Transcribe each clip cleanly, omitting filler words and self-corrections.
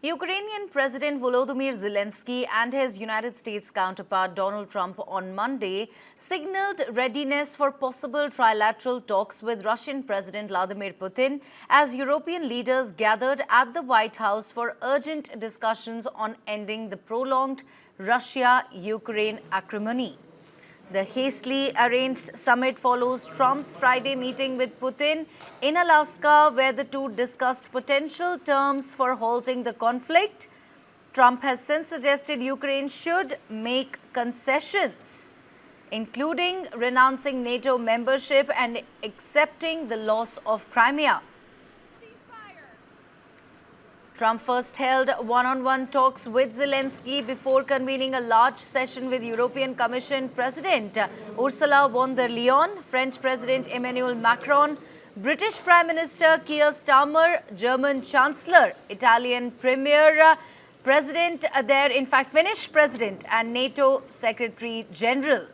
Ukrainian President Volodymyr Zelensky and his United States counterpart Donald Trump on Monday signaled readiness for possible trilateral talks with Russian President Vladimir Putin as European leaders gathered at the White House for urgent discussions on ending the prolonged Russia-Ukraine acrimony. The hastily arranged summit follows Trump's Friday meeting with Putin in Alaska, where the two discussed potential terms for halting the conflict. Trump has since suggested Ukraine should make concessions, including renouncing NATO membership and accepting the loss of Crimea. Trump first held one-on-one talks with Zelensky before convening a large session with European Commission President Ursula von der Leyen, French President Emmanuel Macron, British Prime Minister Keir Starmer, German Chancellor, Italian Premier, Finnish President and NATO Secretary General.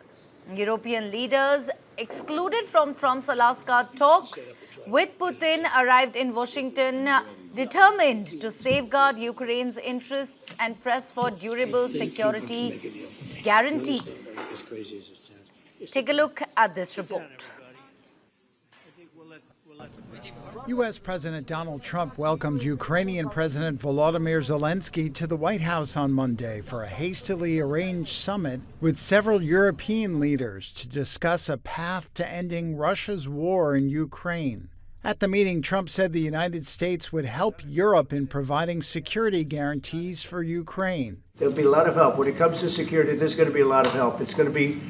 European leaders excluded from Trump's Alaska talks with Putin arrived in Washington determined to safeguard Ukraine's interests and press for durable security guarantees. Take a look at this report. U.S. President Donald Trump welcomed Ukrainian President Volodymyr Zelensky to the White House on Monday for a hastily arranged summit with several European leaders to discuss a path to ending Russia's war in Ukraine. At the meeting, Trump said the United States would help Europe in providing security guarantees for Ukraine. There'll be a lot of help. When it comes to security, there's going to be a lot of help. It's going to be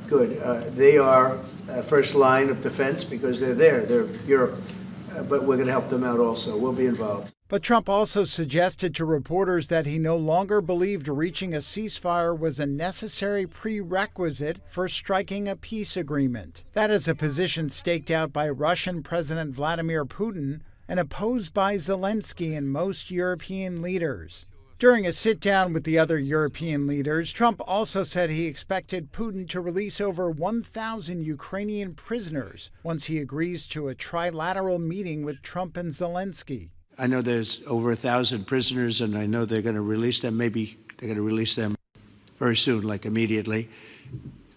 good. They are first line of defense because they're there. They're Europe. But we're going to help them out also. We'll be involved. But Trump also suggested to reporters that he no longer believed reaching a ceasefire was a necessary prerequisite for striking a peace agreement. That is a position staked out by Russian President Vladimir Putin and opposed by Zelensky and most European leaders. During a sit-down with the other European leaders, Trump also said he expected Putin to release over 1,000 Ukrainian prisoners once he agrees to a trilateral meeting with Trump and Zelensky. I know there's over 1,000 prisoners, and I know they're going to release them. Maybe they're going to release them very soon, like immediately,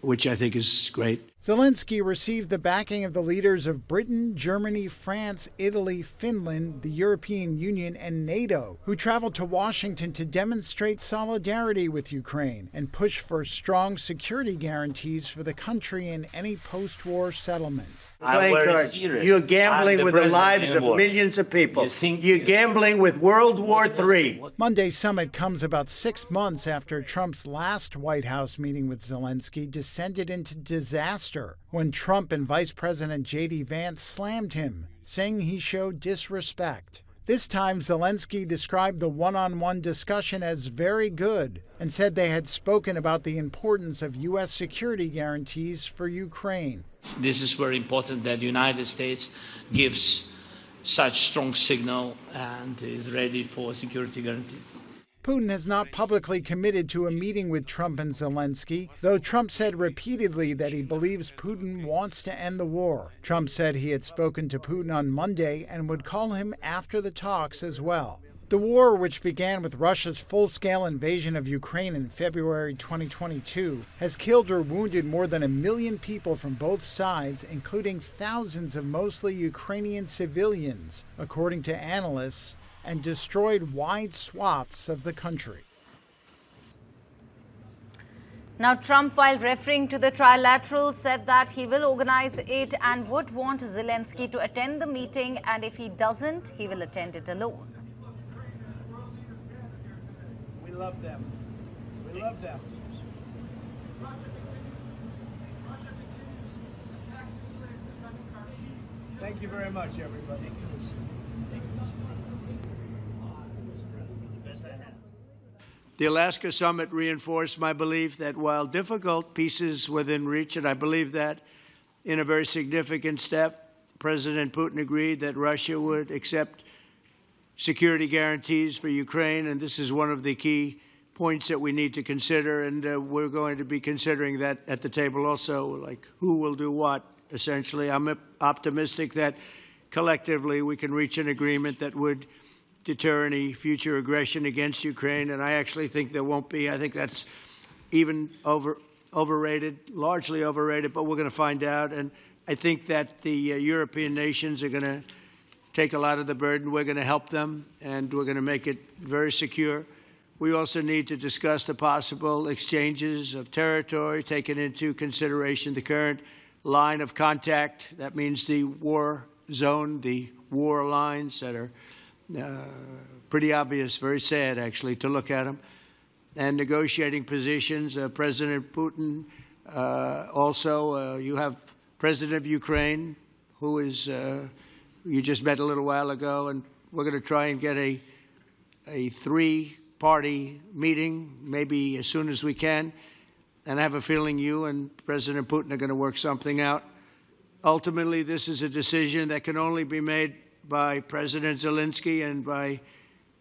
which I think is great. Zelensky received the backing of the leaders of Britain, Germany, France, Italy, Finland, the European Union, and NATO, who traveled to Washington to demonstrate solidarity with Ukraine and push for strong security guarantees for the country in any post-war settlement. Playing cards. You're gambling with the lives of millions of people. You're gambling with World War III. Monday's summit comes about 6 months after Trump's last White House meeting with Zelensky descended into disaster when Trump and Vice President J.D. Vance slammed him, saying he showed disrespect. This time, Zelensky described the one-on-one discussion as very good and said they had spoken about the importance of U.S. security guarantees for Ukraine. This is very important that the United States gives such strong signal and is ready for security guarantees. Putin has not publicly committed to a meeting with Trump and Zelensky, though Trump said repeatedly that he believes Putin wants to end the war. Trump said he had spoken to Putin on Monday and would call him after the talks as well. The war, which began with Russia's full-scale invasion of Ukraine in February 2022, has killed or wounded more than 1 million people from both sides, including thousands of mostly Ukrainian civilians, according to analysts, and destroyed wide swaths of the country. Now, Trump, while referring to the trilateral, said that he will organize it and would want Zelensky to attend the meeting, and if he doesn't, he will attend it alone. We love them. We love them. Thank you very much, everybody. The Alaska summit reinforced my belief that while difficult, peace is within reach, and I believe that in a very significant step, President Putin agreed that Russia would accept security guarantees for Ukraine, and this is one of the key points that we need to consider, and we're going to be considering that at the table also, like who will do what, essentially. I'm optimistic that collectively we can reach an agreement that would deter any future aggression against Ukraine, and I actually think there won't be. I think that's even overrated, largely overrated, but we're going to find out. And I think that the European nations are going to take a lot of the burden. We're going to help them, and we're going to make it very secure. We also need to discuss the possible exchanges of territory, taking into consideration the current line of contact. That means the war zone, the war lines that are pretty obvious, very sad, actually, to look at them. And negotiating positions. President Putin, also, you have President of Ukraine, who is, you just met a little while ago, and we're going to try and get a three-party meeting, maybe as soon as we can. And I have a feeling you and President Putin are going to work something out. Ultimately, this is a decision that can only be made by President Zelensky and by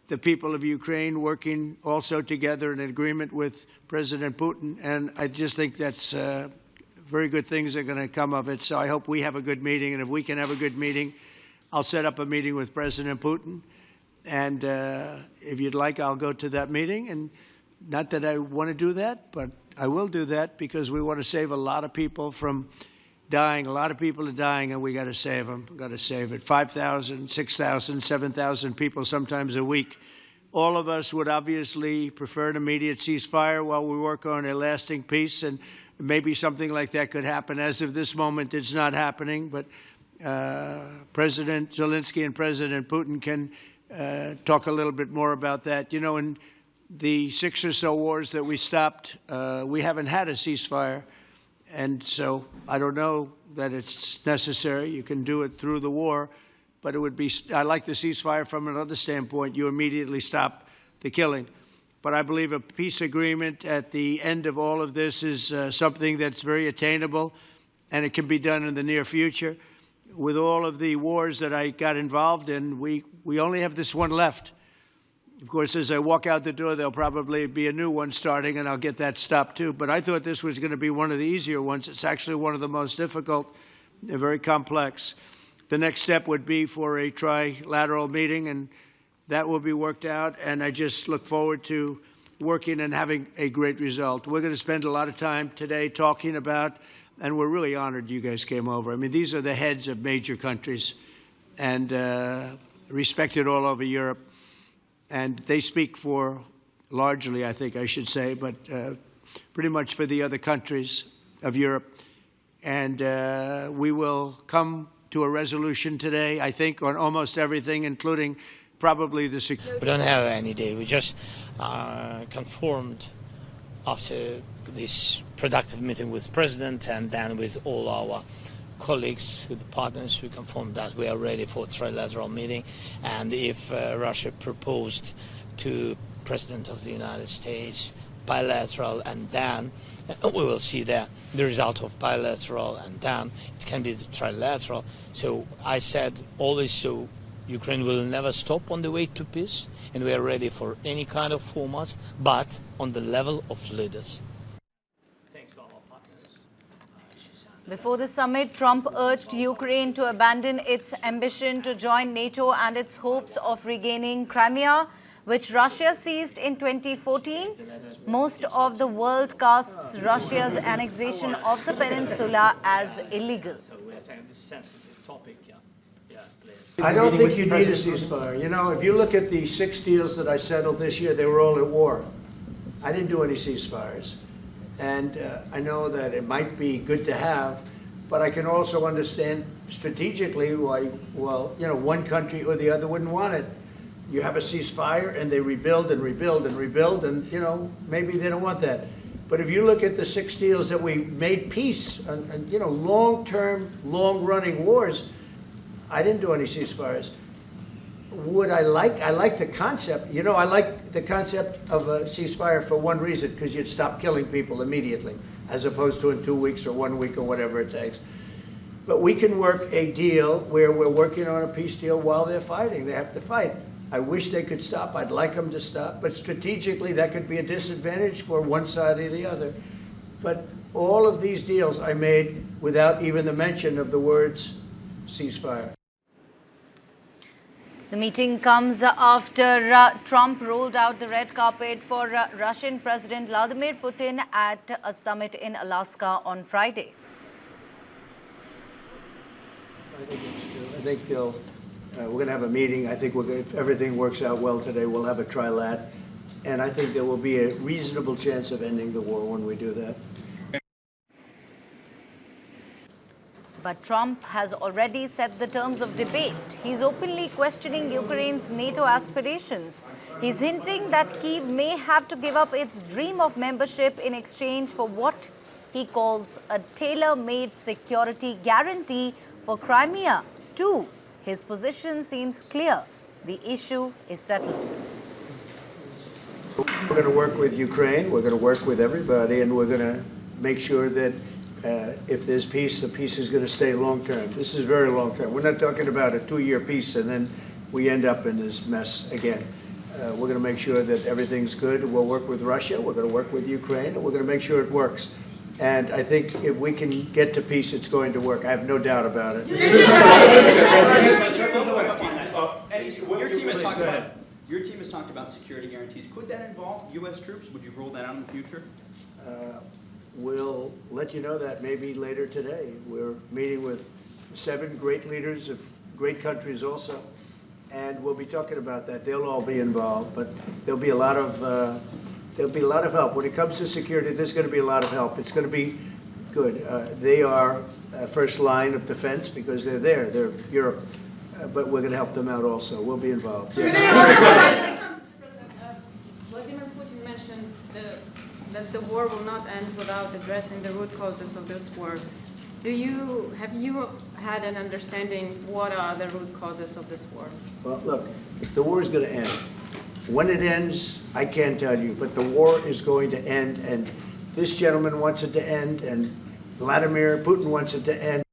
the people of Ukraine working also together in agreement with President Putin. And I just think that's very good things are going to come of it. So I hope we have a good meeting. And if we can have a good meeting, I'll set up a meeting with President Putin. And if you'd like, I'll go to that meeting. And not that I want to do that, but I will do that because we want to save a lot of people from dying. A lot of people are dying, and we got to save them. We've got to save it. 5,000, 6,000, 7,000 people sometimes a week. All of us would obviously prefer an immediate ceasefire while we work on a lasting peace, and maybe something like that could happen. As of this moment, it's not happening, but President Zelensky and President Putin can talk a little bit more about that. You know, in the 6 or so wars that we stopped, we haven't had a ceasefire. And so I don't know that it's necessary. You can do it through the war, but it would be, I like the ceasefire from another standpoint. You immediately stop the killing. But I believe a peace agreement at the end of all of this is something that's very attainable, and it can be done in the near future. With all of the wars that I got involved in, we only have this one left. Of course, as I walk out the door, there'll probably be a new one starting, and I'll get that stopped too. But I thought this was going to be one of the easier ones. It's actually one of the most difficult, very complex. The next step would be for a trilateral meeting, and that will be worked out. And I just look forward to working and having a great result. We're going to spend a lot of time today talking about, and we're really honored you guys came over. I mean, these are the heads of major countries and respected all over Europe. And they speak for, largely, I think I should say, but pretty much for the other countries of Europe. And we will come to a resolution today, I think, on almost everything, including probably the security. We don't have any day. We just conformed after this productive meeting with the President and then with all our colleagues, with the partners, we confirmed that we are ready for a trilateral meeting. And if Russia proposed to President of the United States bilateral, and then we will see the result of bilateral, and then it can be the trilateral. So I said always, so Ukraine will never stop on the way to peace, and we are ready for any kind of formats, but on the level of leaders. Before the summit, Trump urged Ukraine to abandon its ambition to join NATO and its hopes of regaining Crimea, which Russia seized in 2014. Most of the world casts Russia's annexation of the peninsula as illegal. I don't think you need a ceasefire. You know, if you look at the 6 deals that I settled this year, they were all at war. I didn't do any ceasefires. And I know that it might be good to have, but I can also understand strategically why, well, you know, one country or the other wouldn't want it. You have a ceasefire and they rebuild and rebuild and rebuild, and, you know, maybe they don't want that. But if you look at the 6 deals that we made peace and you know, long-term, long-running wars, I didn't do any ceasefires. Would I like the concept, you know, I like the concept of a ceasefire for one reason, because you'd stop killing people immediately, as opposed to in 2 weeks or 1 week or whatever it takes. But we can work a deal where we're working on a peace deal while they're fighting. They have to fight. I wish they could stop. I'd like them to stop. But strategically, that could be a disadvantage for one side or the other. But all of these deals I made without even the mention of the words ceasefire. The meeting comes after Trump rolled out the red carpet for Russian President Vladimir Putin at a summit in Alaska on Friday. I think it's true. I think we're going to have a meeting. I think if everything works out well today, we'll have a trilat. And I think there will be a reasonable chance of ending the war when we do that. But Trump has already set the terms of debate. He's openly questioning Ukraine's NATO aspirations. He's hinting that Kyiv may have to give up its dream of membership in exchange for what he calls a tailor-made security guarantee for Crimea, too. His position seems clear. The issue is settled. We're going to work with Ukraine. We're going to work with everybody, and we're going to make sure that if there's peace, the peace is going to stay long-term. This is very long-term. We're not talking about a 2-year peace and then we end up in this mess again. We're going to make sure that everything's good. We'll work with Russia. We're going to work with Ukraine. And we're going to make sure it works. And I think if we can get to peace, it's going to work. I have no doubt about it. Your team has talked about security guarantees. Could that involve U.S. troops? Would you roll that out in the future? We'll let you know that maybe later today. We're meeting with 7 great leaders of great countries also, and we'll be talking about that. They'll all be involved, but there'll be a lot of help when it comes to security. There's going to be a lot of help. It's going to be good. They are first line of defense because they're there. They're Europe, but we're going to help them out also. We'll be involved. President Vladimir Putin mentioned that the war will not end without addressing the root causes of this war. Have you had an understanding what are the root causes of this war? Well, look, the war is going to end. When it ends, I can't tell you, but the war is going to end, and this gentleman wants it to end, and Vladimir Putin wants it to end.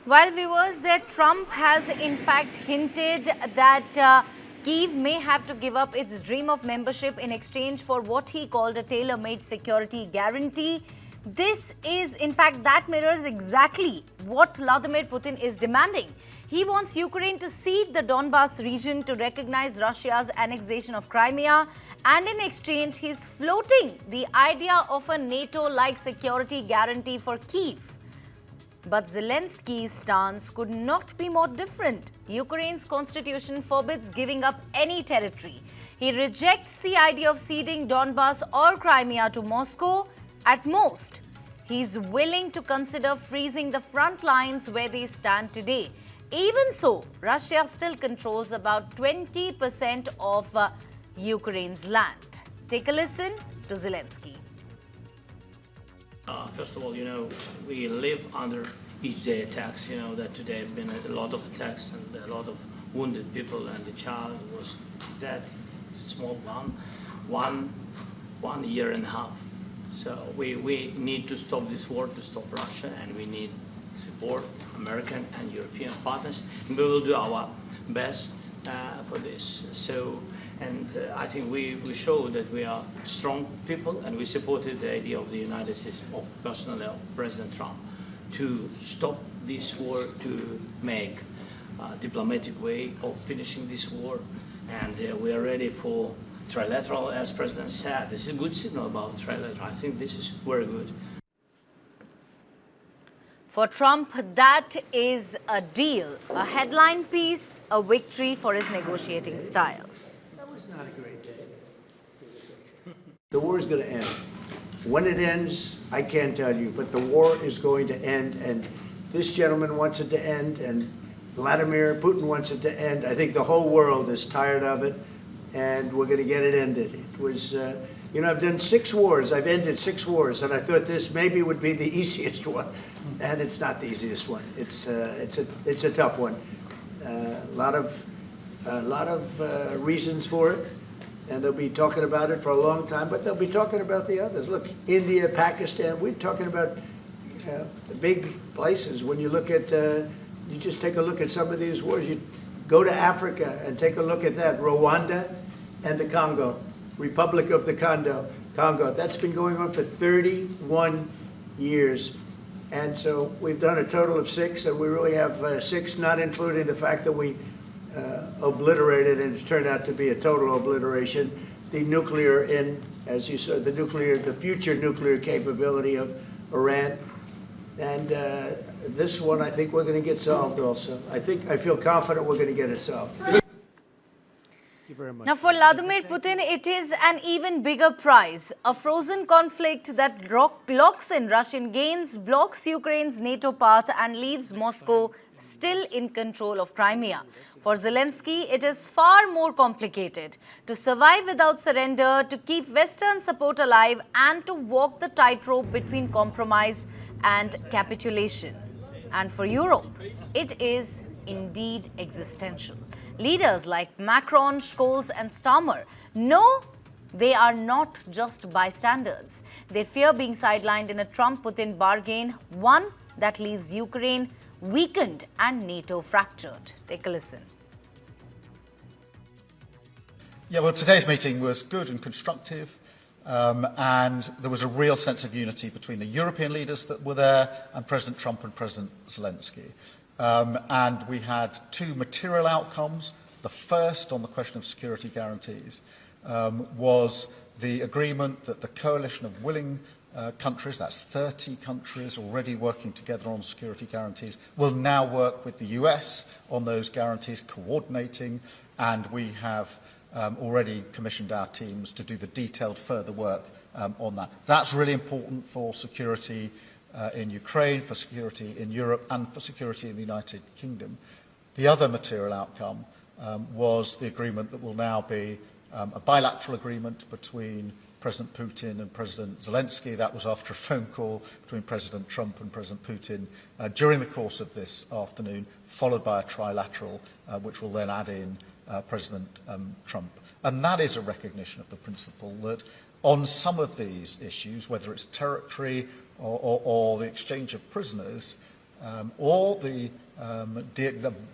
While viewers, that Trump has in fact hinted that Kyiv may have to give up its dream of membership in exchange for what he called a tailor-made security guarantee. This is, in fact, that mirrors exactly what Vladimir Putin is demanding. He wants Ukraine to cede the Donbas region to recognize Russia's annexation of Crimea, and in exchange, he's floating the idea of a NATO-like security guarantee for Kyiv. But Zelensky's stance could not be more different. Ukraine's constitution forbids giving up any territory. He rejects the idea of ceding Donbas or Crimea to Moscow. At most, he's willing to consider freezing the front lines where they stand today. Even so, Russia still controls about 20% of Ukraine's land. Take a listen to Zelensky. First of all, we live under each day attacks. That today have been a lot of attacks and a lot of wounded people, and the child was dead, small one year and a half. So we need to stop this war, to stop Russia, and we need support American and European partners. And we will do our best for this. I think we show that we are strong people, and we supported the idea of the United States, personally of President Trump, to stop this war, to make a diplomatic way of finishing this war. And we are ready for trilateral, as President said. This is a good signal about trilateral. I think this is very good. For Trump, that is a deal, a headline piece, a victory for his negotiating style. That was not a great day. The war is going to end. When it ends, I can't tell you, but the war is going to end, and this gentleman wants it to end, and Vladimir Putin wants it to end. I think the whole world is tired of it, and we're going to get it ended. It was, I've done 6 wars. I've ended 6 wars, and I thought this maybe would be the easiest one, and it's not the easiest one. It's a tough one. A lot of reasons for it, and they'll be talking about it for a long time, but they'll be talking about the others. Look, India, Pakistan, we're talking about the big places. When you look at, you just take a look at some of these wars. You go to Africa and take a look at that. Rwanda and the Congo, Republic of the Congo. That's been going on for 31 years. And so we've done a total of 6, and we really have 6, not including the fact that we obliterated, and it turned out to be a total obliteration, the nuclear as you said, the future nuclear capability of Iran. And this one, I think we're going to get solved also. I feel confident we're going to get it solved. Now, for Vladimir Putin, it is an even bigger prize. A frozen conflict that locks in Russian gains, blocks Ukraine's NATO path, and leaves Moscow still in control of Crimea. For Zelensky, it is far more complicated to survive without surrender, to keep Western support alive, and to walk the tightrope between compromise and capitulation. And for Europe, it is indeed existential. Leaders like Macron, Scholz, and Starmer know they are not just bystanders. They fear being sidelined in a Trump-Putin bargain, one that leaves Ukraine weakened and NATO fractured. Take a listen. Yeah, well, today's meeting was good and constructive, and there was a real sense of unity between the European leaders that were there and President Trump and President Zelensky. And we had 2 material outcomes. The first, on the question of security guarantees, was the agreement that the coalition of willing countries, that's 30 countries already working together on security guarantees, will now work with the US on those guarantees, coordinating, and we have already commissioned our teams to do the detailed further work on that. That's really important for security in Ukraine, for security in Europe, and for security in the United Kingdom. The other material outcome was the agreement that will now be a bilateral agreement between President Putin and President Zelensky. That was after a phone call between President Trump and President Putin during the course of this afternoon, followed by a trilateral, which will then add in President Trump. And that is a recognition of the principle that on some of these issues, whether it's territory or the exchange of prisoners, or the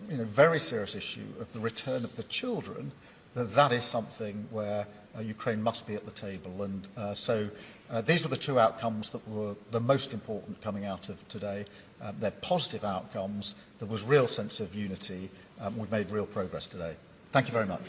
very serious issue of the return of the children, that is something where Ukraine must be at the table. And so these were the 2 outcomes that were the most important coming out of today. They're positive outcomes. There was real sense of unity. We've made real progress today. Thank you very much.